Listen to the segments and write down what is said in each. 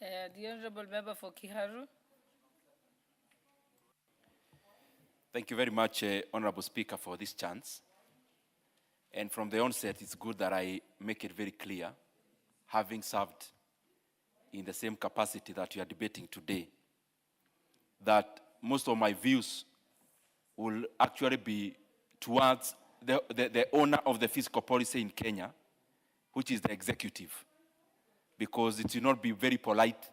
The Honorable Member for Kiharu. Thank you very much, Honorable Speaker, for this chance. And from the onset, it's good that I make it very clear, having served in the same capacity that we are debating today, that most of my views will actually be towards the owner of the fiscal policy in Kenya, which is the executive. Because it will not be very polite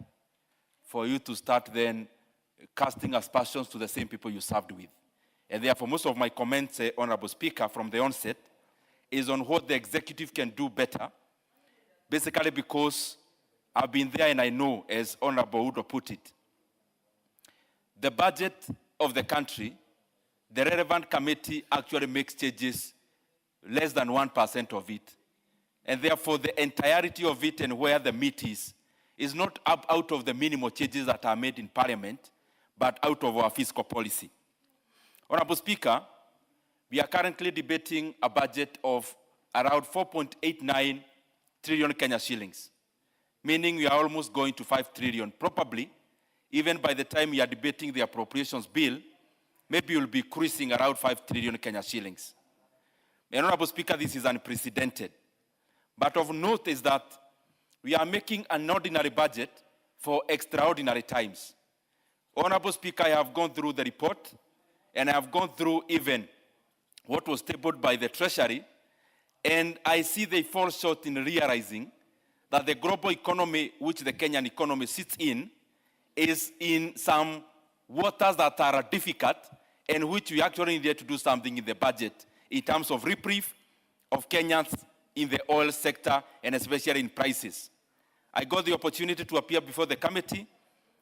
for you to start then casting aspersions to the same people you served with. And therefore, most of my comments, Honorable Speaker, from the onset, is on what the executive can do better, basically because I've been there and I know, as Honorable Udo put it, the budget of the country, the relevant committee actually makes changes less than 1% of it. And therefore, the entirety of it and where the meat is not up out of the minimal changes that are made in Parliament, but out of our fiscal policy. Honorable Speaker, we are currently debating a budget of around 4.89 trillion Kenya shillings, meaning we are almost going to 5 trillion. Probably, even by the time we are debating the appropriations bill, maybe we'll be cruising around 5 trillion Kenya shillings. Honorable Speaker, this is unprecedented. But of note is that we are making an ordinary budget for extraordinary times. Honorable Speaker, I have gone through the report, and I have gone through even what was tabled by the Treasury, and I see they fall short in realizing that the global economy, which the Kenyan economy sits in, is in some waters that are difficult, and which we actually need to do something in the budget in terms of reprieve of Kenyans in the oil sector, and especially in prices. I got the opportunity to appear before the committee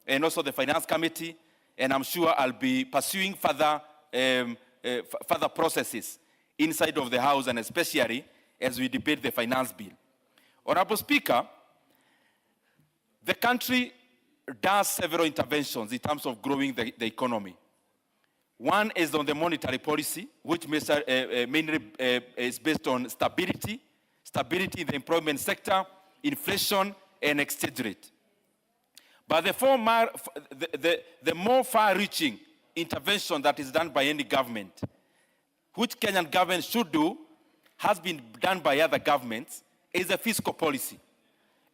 and also the finance committee, and I'm sure I'll be pursuing further processes inside of the House, and especially as we debate the finance bill. Honorable Speaker, the country does several interventions in terms of growing the economy. One is on the monetary policy, which mainly is based on stability in the employment sector, inflation, and exchange rate. But the more far-reaching intervention that is done by any government, which Kenyan government should do, has been done by other governments, is a fiscal policy.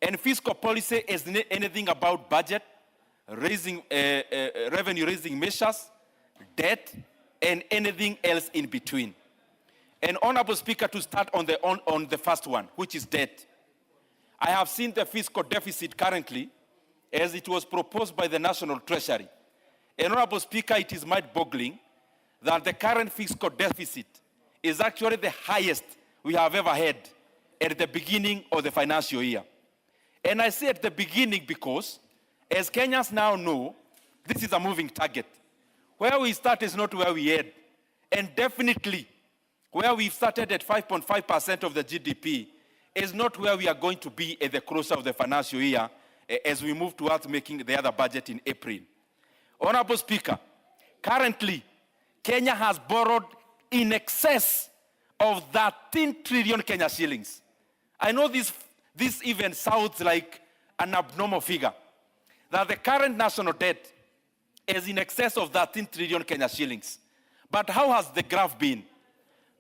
And fiscal policy is anything about budget, revenue-raising measures, debt, and anything else in between. And Honorable Speaker, to start on the first one, which is debt. I have seen the fiscal deficit currently as it was proposed by the National Treasury. And Honorable Speaker, it is mind-boggling that the current fiscal deficit is actually the highest we have ever had at the beginning of the financial year. And I say at the beginning because, as Kenyans now know, this is a moving target. Where we start is not where we end. And definitely, where we started at 5.5% of the GDP is not where we are going to be at the close of the financial year as we move towards making the other budget in April. Honorable Speaker, currently, Kenya has borrowed in excess of 13 trillion Kenya shillings. I know this even sounds like an abnormal figure, that the current national debt is in excess of 13 trillion Kenya shillings. But how has the graph been?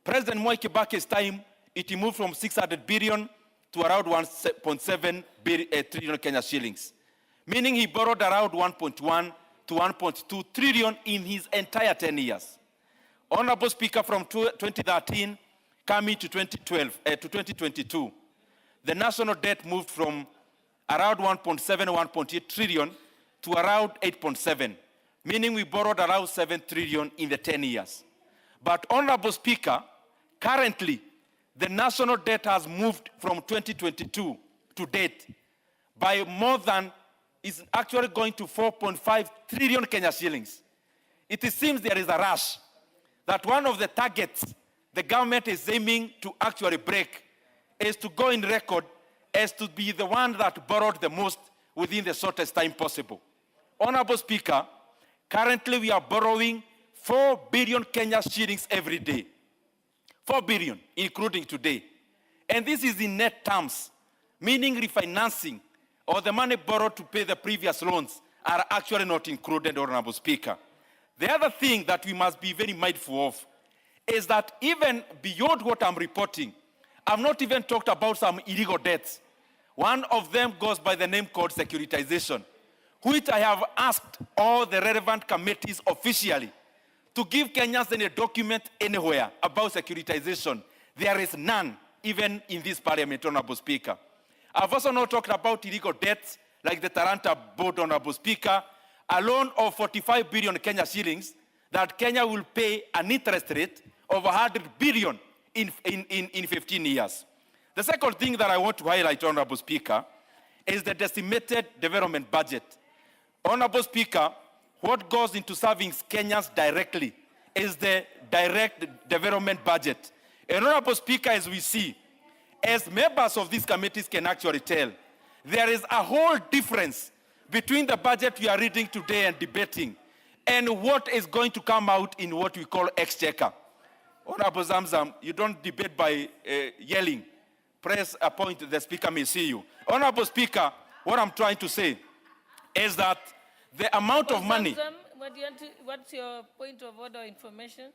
President Mwai Kibaki's time, it moved from 600 billion to around 1.7 trillion Kenya shillings, meaning he borrowed around 1.1 to 1.2 trillion in his entire 10 years. Honorable Speaker, from 2013 coming to 2022, the national debt moved from around 1.7, 1.8 trillion to around 8.7, meaning we borrowed around 7 trillion in the 10 years. But Honorable Speaker, currently, the national debt has moved from 2022 to date by more than, is actually going to 4.5 trillion Kenya shillings. It seems there is a rush that one of the targets the government is aiming to actually break is to go in record as to be the one that borrowed the most within the shortest time possible. Honorable Speaker, currently we are borrowing 4 billion Kenya shillings every day. 4 billion, including today. And this is in net terms, meaning refinancing or the money borrowed to pay the previous loans are actually not included, Honorable Speaker. The other thing that we must be very mindful of is that even beyond what I'm reporting, I've not even talked about some illegal debts. One of them goes by the name called securitization, which I have asked all the relevant committees officially to give Kenyans any document anywhere about securitization. There is none, even in this parliament, Honorable Speaker. I've also not talked about illegal debts like the Taranta board, Honorable Speaker, a loan of 45 billion Kenya shillings that Kenya will pay an interest rate of 100 billion in 15 years. The second thing that I want to highlight, Honorable Speaker, is the decimated development budget. Honorable Speaker, what goes into serving Kenyans directly is the direct development budget. And Honorable Speaker, as we see, as members of these committees can actually tell, there is a whole difference between the budget we are reading today and debating and what is going to come out in what we call exchequer. Honorable Zamzam, you don't debate by yelling. Press a point, the speaker may see you. Honorable Speaker, what I'm trying to say is that the amount of money... Zamzam, what's your point of order information?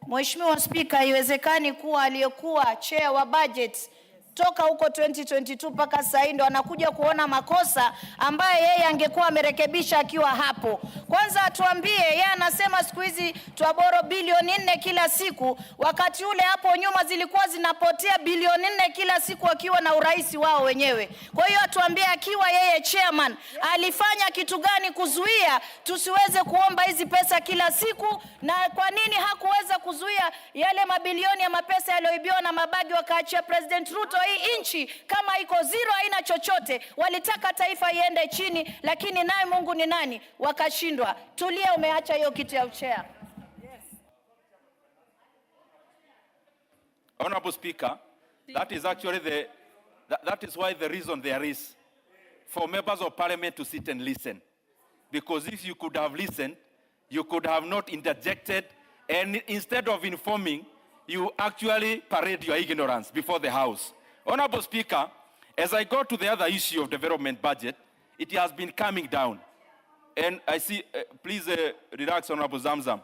Mheshimiwa Spika, haiwezekani kuwa aliyekuwa chair wa budget toka huko 2022 mpaka sasa ndo anakuja kuona makosa ambaye yeye angekuwa amerekebisha akiwa hapo. Kwanza atuambie, yeye anasema siku hizi tuaboro bilioni 4 kila siku, wakati ule hapo nyuma zilikuwa zinapotea bilioni 4 kila siku akiwa na urais wao wenyewe. Kwa hiyo atuambie, akiwa yeye chairman alifanya kitu gani kuzuia tusiweze kuomba hizi pesa kila siku, na kwa nini hakuweza kuzuia yale mabilioni ya mapesa yaliyoibiwa na mabagi wakaachia President Ruto hii nchi kama iko zero, haina chochote. Walitaka taifa iende chini, lakini naye Mungu ni nani? Wakashindwa. Tulia, umeacha hiyo kiti ya chair. Honorable Speaker, that is actually that is why the reason there is for members of parliament to sit and listen. Because if you could have listened, you could have not interjected, and instead of informing, you actually parade your ignorance before the House. Honorable Speaker, as I go to the other issue of development budget, it has been coming down. And I see, please relax, Honorable Zamzam.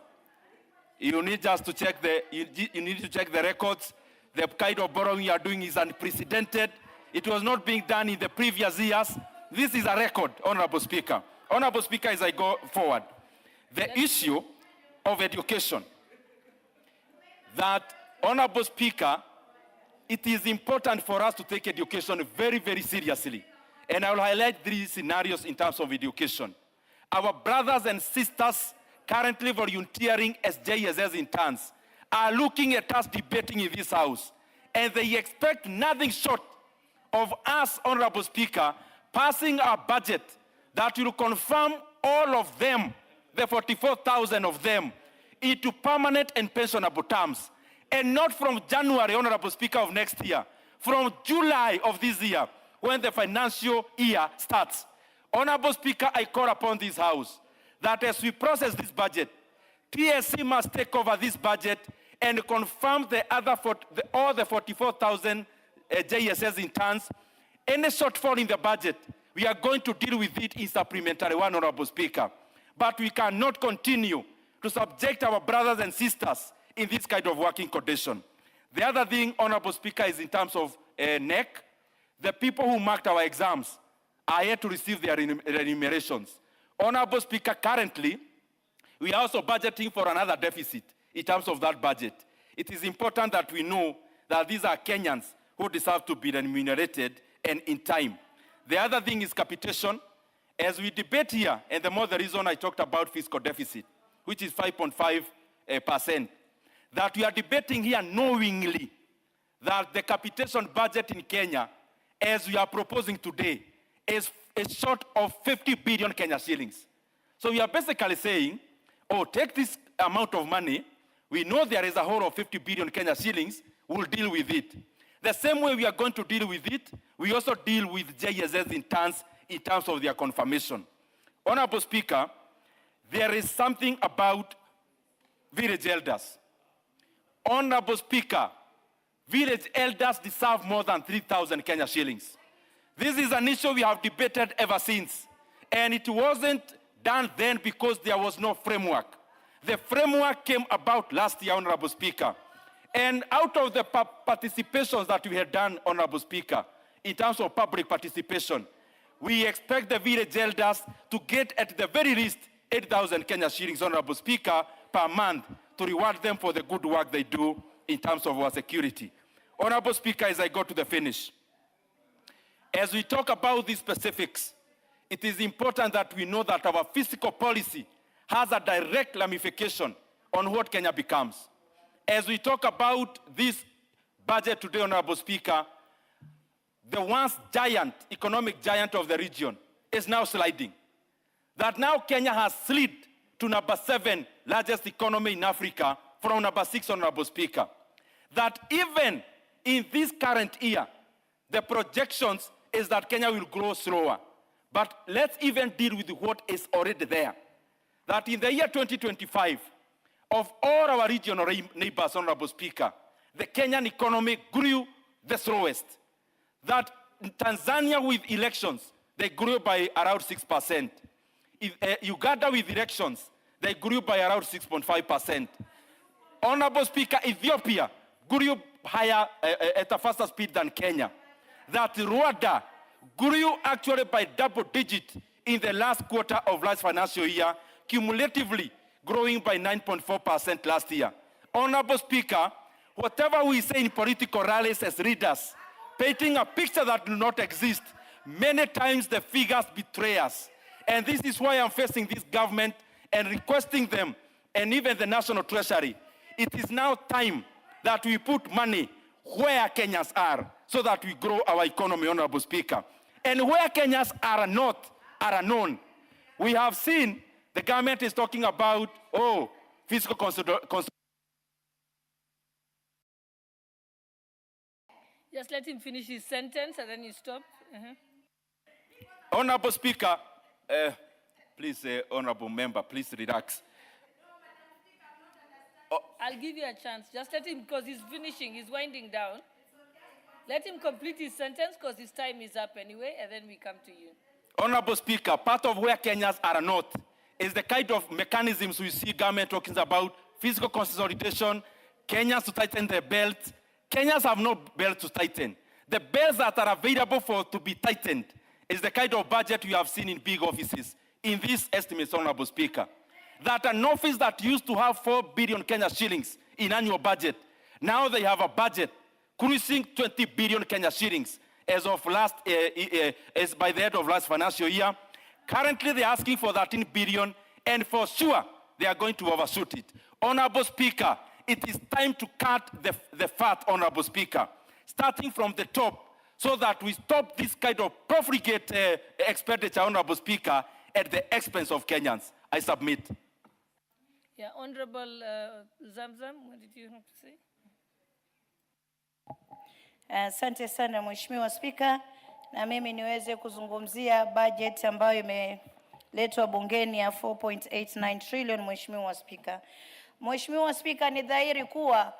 You need just to check you need to check the records. The kind of borrowing you are doing is unprecedented. It was not being done in the previous years. This is a record, Honorable Speaker. Honorable Speaker, as I go forward, the issue of education, that, Honorable Speaker, it is important for us to take education very, very seriously. And I will highlight 3 scenarios in terms of education. Our brothers and sisters currently volunteering as JSS interns are looking at us debating in this House. And they expect nothing short of us, Honorable Speaker, passing our budget that will confirm all of them, the 44,000 of them, into permanent and pensionable terms. And not from January, Honorable Speaker, of next year, from July of this year, when the financial year starts. Honorable Speaker, I call upon this House that as we process this budget, TSC must take over this budget and confirm all the 44,000 JSS interns. Any shortfall in the budget, we are going to deal with it in supplementary one, Honorable Speaker. But we cannot continue to subject our brothers and sisters in this kind of working condition. The other thing, Honorable Speaker, is in terms of NEC. The people who marked our exams are yet to receive their remunerations. Honorable Speaker, currently, we are also budgeting for another deficit in terms of that budget. It is important that we know that these are Kenyans who deserve to be remunerated and in time. The other thing is capitation. As we debate here, and the more the reason I talked about fiscal deficit, which is 5.5%, that we are debating here knowingly that the capitation budget in Kenya, as we are proposing today, is short of 50 billion Kenya shillings. So we are basically saying, oh, take this amount of money, we know there is a whole of 50 billion Kenya shillings, we'll deal with it. The same way we are going to deal with it, we also deal with JSS in terms of their confirmation. Honorable Speaker, there is something about village elders. Honorable Speaker, village elders deserve more than 3,000 Kenya shillings. This is an issue we have debated ever since. And it wasn't done then because there was no framework. The framework came about last year, Honorable Speaker. And out of the participations that we had done, Honorable Speaker, in terms of public participation, we expect the village elders to get at the very least 8,000 Kenya shillings, Honorable Speaker, per month to reward them for the good work they do in terms of our security. Honorable Speaker, as I go to the finish, as we talk about these specifics, it is important that we know that our fiscal policy has a direct ramification on what Kenya becomes. As we talk about this budget today, Honorable Speaker, the once giant, economic giant of the region is now sliding. That now Kenya has slid to number 7 largest economy in Africa from number 6, Honorable Speaker. That even in this current year, the projections is that Kenya will grow slower. But let's even deal with what is already there. That in the year 2025, of all our regional neighbors, Honorable Speaker, the Kenyan economy grew the slowest. That in Tanzania with elections, they grew by around 6%. Uganda with elections, they grew by around 6.5%. Honorable Speaker, Ethiopia grew higher at a faster speed than Kenya. That Rwanda grew actually by double digit in the last quarter of last financial year, cumulatively growing by 9.4% last year. Honorable Speaker, whatever we say in political rallies as leaders, painting a picture that do not exist, many times the figures betray us. And this is why I'm facing this government and requesting them, and even the National Treasury, it is now time that we put money where Kenyans are, so that we grow our economy, Honorable Speaker. And where Kenyans are not, are unknown. We have seen the government is talking about, fiscal consolidation. Just let him finish his sentence and then you stop. Honorable Speaker, please, Honorable Member, please relax. I'll give you a chance. Just let him, because he's finishing, he's winding down. Let him complete his sentence because his time is up anyway, and then we come to you. Honorable Speaker, part of where Kenyans are not is the kind of mechanisms we see government talking about, fiscal consolidation, Kenyans to tighten their belts. Kenyans have no belt to tighten. The belts that are available to be tightened is the kind of budget we have seen in big offices. In these estimates, Honorable Speaker, that an office that used to have 4 billion Kenya shillings in annual budget, now they have a budget cruising 20 billion Kenya shillings as of as by the end of last financial year. Currently, they're asking for 13 billion, and for sure, they are going to overshoot it. Honorable Speaker, it is time to cut the fat, Honorable Speaker, starting from the top, so that we stop this kind of profligate expenditure, Honorable Speaker, at the expense of Kenyans. I submit. Yeah, Honorable Zamzam, what did you have to say? Asante sana Mheshimiwa Spika, na mimi niweze kuzungumzia budget ambayo imeletwa bungeni ya 4.89 trillion. Mheshimiwa Spika, ni dhahiri kuwa